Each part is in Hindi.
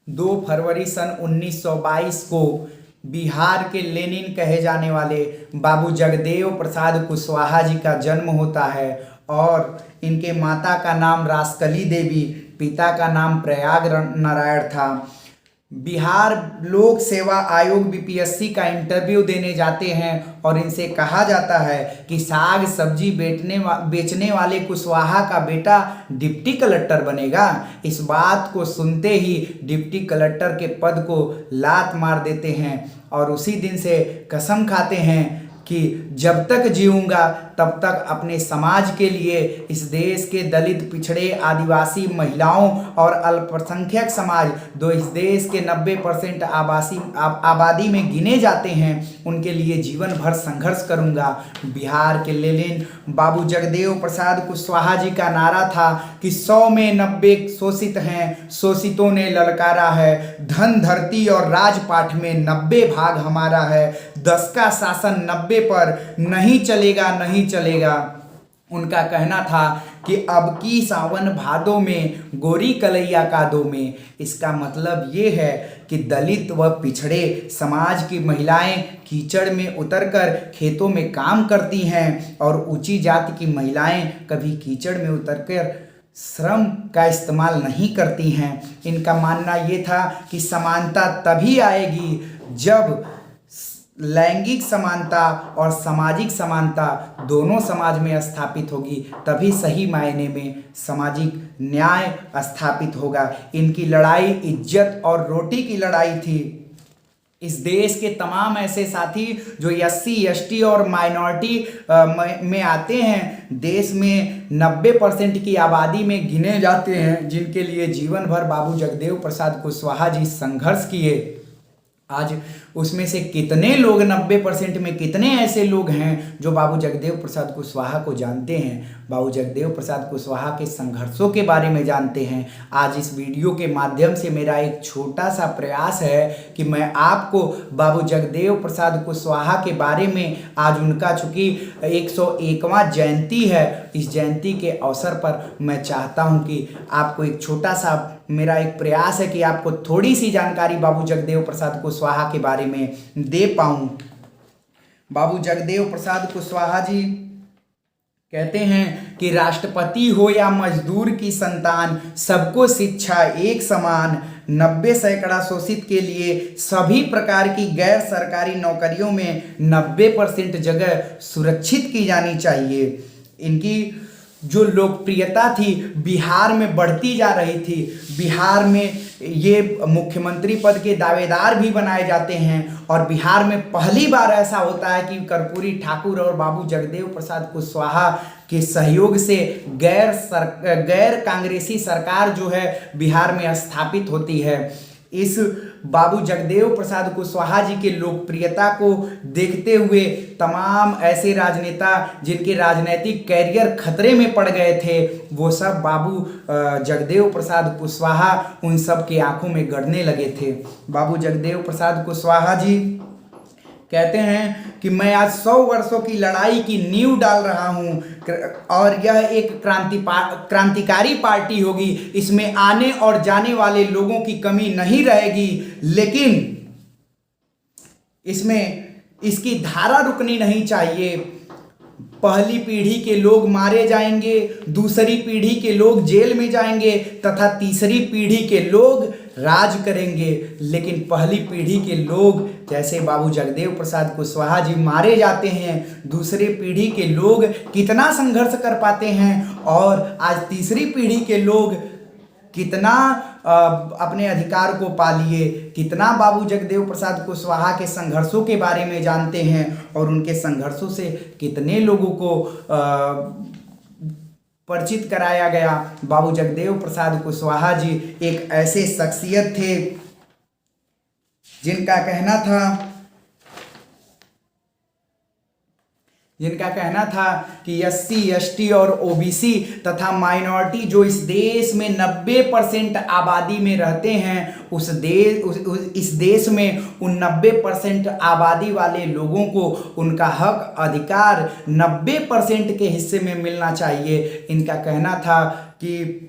2 फरवरी सन 1922 को बिहार के लेनिन कहे जाने वाले बाबू जगदेव प्रसाद कुशवाहा जी का जन्म होता है और इनके माता का नाम रासकली देवी, पिता का नाम प्रयाग नारायण था। बिहार लोक सेवा आयोग बीपीएससी का इंटरव्यू देने जाते हैं और इनसे कहा जाता है कि साग सब्जी बेचने वाले कुशवाहा का बेटा डिप्टी कलेक्टर बनेगा। इस बात को सुनते ही डिप्टी कलेक्टर के पद को लात मार देते हैं और उसी दिन से कसम खाते हैं कि जब तक जीऊंगा तब तक अपने समाज के लिए, इस देश के दलित, पिछड़े, आदिवासी, महिलाओं और अल्पसंख्यक समाज जो इस देश के 90% आबादी में गिने जाते हैं, उनके लिए जीवन भर संघर्ष करूंगा। बिहार के लेनिन बाबू जगदेव प्रसाद कुशवाहा जी का नारा था कि 100 में 90 शोषित हैं, शोषितों ने ललकारा है, धन धरती और राजपाट में 90 भाग हमारा है, 10 का शासन 90 पर नहीं चलेगा, नहीं चलेगा। उनका कहना था कि अब की सावन भादों में गोरी कलैया कादों में। इसका मतलब ये है कि दलित व पिछड़े समाज की महिलाएं कीचड़ में उतरकर खेतों में काम करती हैं और ऊंची जाति की महिलाएं कभी कीचड़ में उतरकर श्रम का इस्तेमाल नहीं करती हैं। इनका मानना ये था कि समानता तभी आएगी जब लैंगिक समानता और सामाजिक समानता दोनों समाज में स्थापित होगी, तभी सही मायने में सामाजिक न्याय स्थापित होगा। इनकी लड़ाई इज्जत और रोटी की लड़ाई थी। इस देश के तमाम ऐसे साथी जो SC ST और माइनॉरिटी में आते हैं, देश में 90% की आबादी में गिने जाते हैं, जिनके लिए जीवन भर बाबू जगदेव प्रसाद कुशवाहा जी संघर्ष किए। आज उसमें से कितने लोग, 90% में कितने ऐसे लोग हैं जो बाबू जगदेव प्रसाद कुशवाहा को जानते हैं, बाबू जगदेव प्रसाद कुशवाहा के संघर्षों के बारे में जानते हैं। आज इस वीडियो के माध्यम से मेरा एक छोटा सा प्रयास है कि मैं आपको बाबू जगदेव प्रसाद कुशवाहा के बारे में, आज उनका चूँकि 101वां जयंती है, इस जयंती के अवसर पर मैं चाहता हूं कि आपको एक छोटा सा, मेरा एक प्रयास है कि आपको थोड़ी सी जानकारी बाबू जगदेव प्रसाद कुशवाहा के बारे में दे पाऊं। बाबू जगदेव प्रसाद कुशवाहा जी कहते हैं कि राष्ट्रपति हो या मजदूर की संतान, सबको शिक्षा एक समान, 90% शोषित के लिए सभी प्रकार की गैर सरकारी नौकरियों में 90% जगह सुरक्षित की जानी चाहिए। इनकी जो लोकप्रियता थी बिहार में बढ़ती जा रही थी। बिहार में ये मुख्यमंत्री पद के दावेदार भी बनाए जाते हैं और बिहार में पहली बार ऐसा होता है कि कर्पूरी ठाकुर और बाबू जगदेव प्रसाद कुशवाहा के सहयोग से गैर कांग्रेसी सरकार जो है बिहार में स्थापित होती है। इस बाबू जगदेव प्रसाद कुशवाहा जी के लोकप्रियता को देखते हुए तमाम ऐसे राजनेता जिनके राजनीतिक कैरियर खतरे में पड़ गए थे, वो सब बाबू जगदेव प्रसाद कुशवाहा उन सब की आंखों में गड़ने लगे थे। बाबू जगदेव प्रसाद कुशवाहा जी कहते हैं कि मैं आज 100 वर्षों की लड़ाई की नींव डाल रहा हूं और यह एक क्रांतिकारी पार्टी होगी। इसमें आने और जाने वाले लोगों की कमी नहीं रहेगी, लेकिन इसमें इसकी धारा रुकनी नहीं चाहिए। पहली पीढ़ी के लोग मारे जाएंगे, दूसरी पीढ़ी के लोग जेल में जाएंगे तथा तीसरी पीढ़ी के लोग राज करेंगे, लेकिन पहली पीढ़ी के लोग जैसे बाबू जगदेव प्रसाद कुशवाहा जी मारे जाते हैं, दूसरे पीढ़ी के लोग कितना संघर्ष कर पाते हैं और आज तीसरी पीढ़ी के लोग कितना अपने अधिकार को पा लिए, कितना बाबू जगदेव प्रसाद कुशवाहा के संघर्षों के बारे में जानते हैं और उनके संघर्षों से कितने लोगों को परिचित कराया गया। बाबू जगदेव प्रसाद कुशवाहा जी एक ऐसे शख्सियत थे जिनका कहना था कि SC ST और OBC तथा माइनॉरिटी जो इस देश में 90% आबादी में रहते हैं, इस देश में उन 90% आबादी वाले लोगों को उनका हक अधिकार 90% के हिस्से में मिलना चाहिए। इनका कहना था कि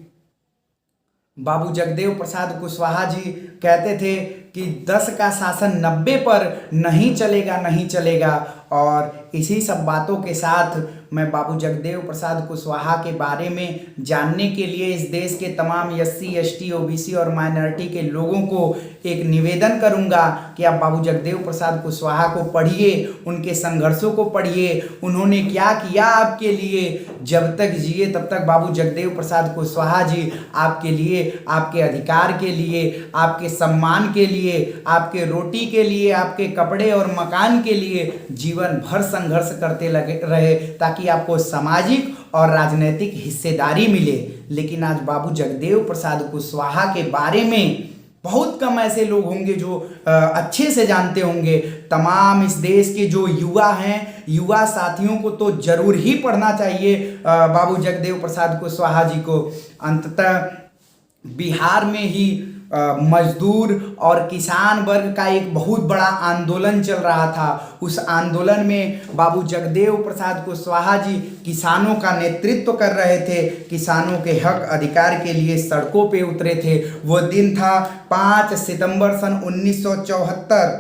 बाबू जगदेव प्रसाद कुशवाहा जी कहते थे कि 10 का शासन 90 पर नहीं चलेगा, नहीं चलेगा। और इसी सब बातों के साथ मैं बाबू जगदेव प्रसाद कुशवाहा के बारे में जानने के लिए इस देश के तमाम SC ST OBC और माइनॉरिटी के लोगों को एक निवेदन करूंगा कि आप बाबू जगदेव प्रसाद कुशवाहा को पढ़िए, उनके संघर्षों को पढ़िए, उन्होंने क्या किया आपके लिए। जब तक जिए तब तक बाबू जगदेव प्रसाद कुशवाहा जी आपके लिए, आपके अधिकार के लिए, आपके सम्मान के लिए, आपके रोटी के लिए, आपके कपड़े और मकान के लिए जीवन भर संघर्ष करते लगे रहे ताकि आपको सामाजिक और राजनीतिक हिस्सेदारी मिले। लेकिन आज बाबू जगदेव प्रसाद कुशवाहा के बारे में बहुत कम ऐसे लोग होंगे जो अच्छे से जानते होंगे। तमाम इस देश के जो युवा हैं, युवा साथियों को तो जरूर ही पढ़ना चाहिए बाबू जगदेव प्रसाद कुशवाहा जी को। अंततः बिहार में ही मजदूर और किसान वर्ग का एक बहुत बड़ा आंदोलन चल रहा था। उस आंदोलन में बाबू जगदेव प्रसाद कुशवाहा जी किसानों का नेतृत्व कर रहे थे, किसानों के हक अधिकार के लिए सड़कों पे उतरे थे। वो दिन था 5 सितंबर सन 1974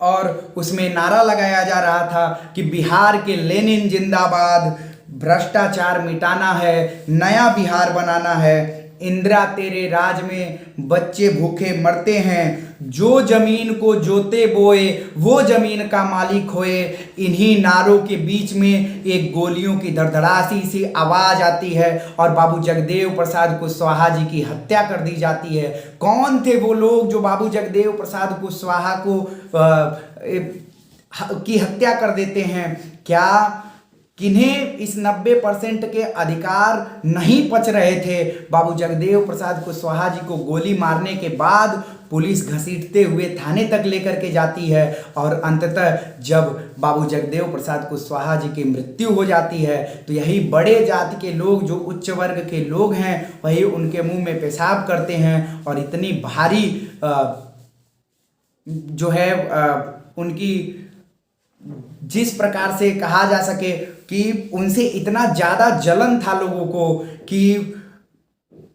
और उसमें नारा लगाया जा रहा था कि बिहार के लेनिन जिंदाबाद, भ्रष्टाचार मिटाना है, नया बिहार बनाना है। इंदिरा तेरे राज में बच्चे भूखे मरते हैं, जो जमीन को जोते बोए वो जमीन का मालिक होए। इन्हीं नारों के बीच में एक गोलियों की धड़धड़ाती सी आवाज आती है और बाबू जगदेव प्रसाद कुशवाहा जी की हत्या कर दी जाती है। कौन थे वो लोग जो बाबू जगदेव प्रसाद कुशवाहा को की हत्या कर देते हैं? क्या किन्हें इस 90% के अधिकार नहीं पच रहे थे? बाबू जगदेव प्रसाद कुशवाहा जी को गोली मारने के बाद पुलिस घसीटते हुए थाने तक लेकर के जाती है और अंततः जब बाबू जगदेव प्रसाद कुशवाहा जी की मृत्यु हो जाती है तो यही बड़े जाति के लोग, जो उच्च वर्ग के लोग हैं, वही उनके मुंह में पेशाब करते हैं और इतनी भारी जो है उनकी, जिस प्रकार से कहा जा सके कि उनसे इतना ज़्यादा जलन था लोगों को कि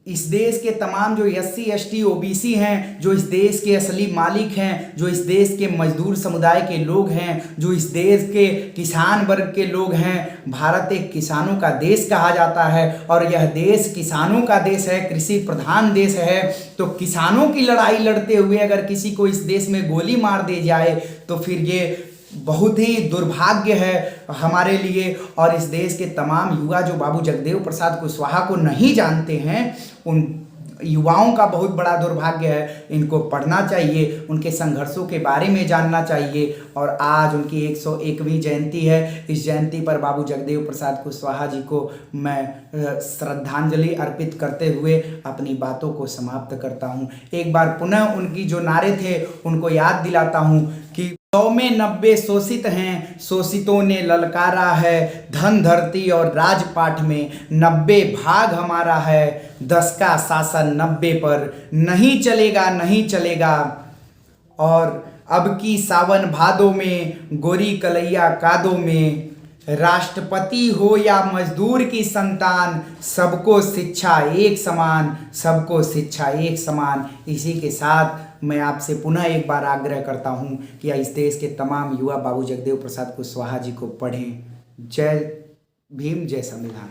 इस देश के तमाम जो SC ST OBC हैं, जो इस देश के असली मालिक हैं, जो इस देश के मजदूर समुदाय के लोग हैं, जो इस देश के किसान वर्ग के लोग हैं। भारत एक किसानों का देश कहा जाता है और यह देश किसानों का देश है, कृषि प्रधान देश है। तो किसानों की लड़ाई लड़ते हुए अगर किसी को इस देश में गोली मार दी जाए तो फिर ये बहुत ही दुर्भाग्य है हमारे लिए। और इस देश के तमाम युवा जो बाबू जगदेव प्रसाद कुशवाहा को नहीं जानते हैं, उन युवाओं का बहुत बड़ा दुर्भाग्य है। इनको पढ़ना चाहिए, उनके संघर्षों के बारे में जानना चाहिए। और आज उनकी 101वीं जयंती है। इस जयंती पर बाबू जगदेव प्रसाद कुशवाहा जी को मैं श्रद्धांजलि अर्पित करते हुए अपनी बातों को समाप्त करता हूँ। एक बार पुनः उनकी जो नारे थे उनको याद दिलाता हूँ कि 100 में 90 शोषित हैं, शोषितों ने ललकारा है। धन धरती और राजपाट में 90 भाग हमारा है। 10 का शासन 90 पर नहीं चलेगा, नहीं चलेगा। और अब की सावन भादों में, गोरी कलैया कादों में, राष्ट्रपति हो या मजदूर की संतान, सबको शिक्षा एक समान, सबको शिक्षा एक समान। इसी के साथ मैं आपसे पुनः एक बार आग्रह करता हूं कि इस देश के तमाम युवा बाबू जगदेव प्रसाद कुशवाहा जी को पढ़ें। जय भीम, जय संविधान।